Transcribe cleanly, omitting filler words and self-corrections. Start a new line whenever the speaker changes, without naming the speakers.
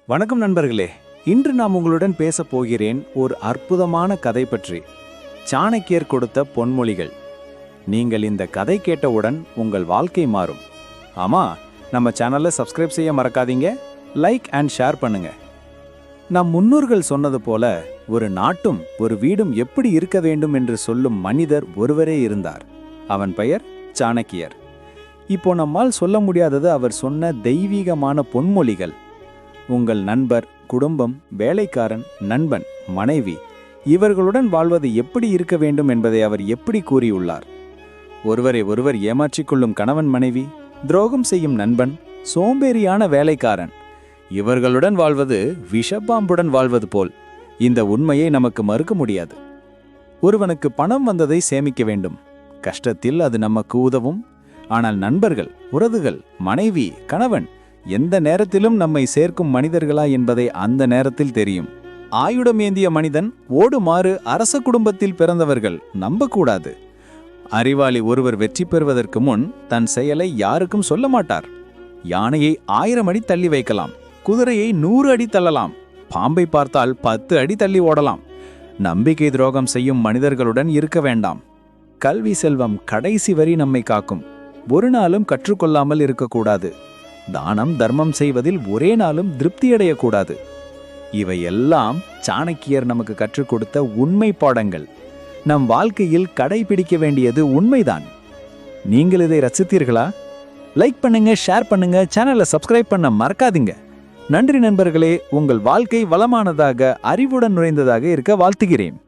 வணக்கம் நண்பர்களே. இன்று நான் உங்களுடன் பேசப் போகிறேன் ஒரு அற்புதமான கதை பற்றி. சாணக்கியர் கொடுத்த பொன்மொழிகள். நீங்கள் இந்த கதை கேட்டவுடன் உங்கள் வாழ்க்கை மாறும். ஆமா, நம்ம சேனலை சப்ஸ்கிரைப் செய்ய மறக்காதீங்க. லைக் அண்ட் ஷேர் பண்ணுங்க. நம் முன்னோர்கள் சொன்னது போல ஒரு நாட்டும் ஒரு வீடும் எப்படி இருக்க வேண்டும் என்று சொல்லும் மனிதர் ஒருவரே இருந்தார். அவன் பெயர் சாணக்கியர். இப்போ நம்மால் சொல்ல முடியாதது அவர் சொன்ன தெய்வீகமான பொன்மொழிகள். உங்கள் நண்பர், குடும்பம், வேலைக்காரன், நண்பன், மனைவி இவர்களுடன் வாழ்வது எப்படி இருக்க வேண்டும் என்பதை அவர் எப்படி கூறியுள்ளார். ஒருவரை ஒருவர் ஏமாற்றிக்கொள்ளும் கணவன் மனைவி, துரோகம் செய்யும் நண்பன், சோம்பேறியான வேலைக்காரன் இவர்களுடன் வாழ்வது விஷப்பாம்புடன் வாழ்வது போல். இந்த உண்மையை நமக்கு மறுக்க முடியாது. ஒருவனுக்கு பணம் வந்ததை சேமிக்க வேண்டும். கஷ்டத்தில் அது நமக்கு உதவும். ஆனால் நண்பர்கள், உறவுகள், மனைவி, கணவன் எந்த நேரத்திலும் நம்மை சேர்க்கும் மனிதர்களா என்பதை அந்த நேரத்தில் தெரியும். ஆயுடம் ஏந்திய மனிதன் ஓடுமாறு அரச குடும்பத்தில் பிறந்தவர்கள் நம்பக்கூடாது. அறிவாளி ஒருவர் வெற்றி பெறுவதற்கு முன் தன் செயலை யாருக்கும் சொல்ல மாட்டார். யானையை 1000 அடி தள்ளி வைக்கலாம், குதிரையை 100 அடி தள்ளலாம், பாம்பை பார்த்தால் 10 அடி தள்ளி ஓடலாம். நம்பிக்கை துரோகம் செய்யும் மனிதர்களுடன் இருக்க வேண்டாம். கல்வி செல்வம் கடைசி வரி நம்மை காக்கும். ஒரு நாளும் கற்றுக்கொள்ளாமல் இருக்கக்கூடாது. தானம் தர்மம் செய்வதில் ஒரே நாளும் திருப்தியடையக்கூடாது. இவையெல்லாம் சாணக்கியர் நமக்கு கற்றுக் கொடுத்த உண்மை பாடங்கள். நம் வாழ்க்கையில் கடைபிடிக்க வேண்டியது உண்மைதான். நீங்கள் இதை ரசித்தீர்களா? லைக் பண்ணுங்க, ஷேர் பண்ணுங்க, சேனலை சப்ஸ்கிரைப் பண்ண மறக்காதீங்க. நன்றி நண்பர்களே. உங்கள் வாழ்க்கை வளமானதாக, அறிவுடன் நுழைந்ததாக இருக்க வாழ்த்துகிறேன்.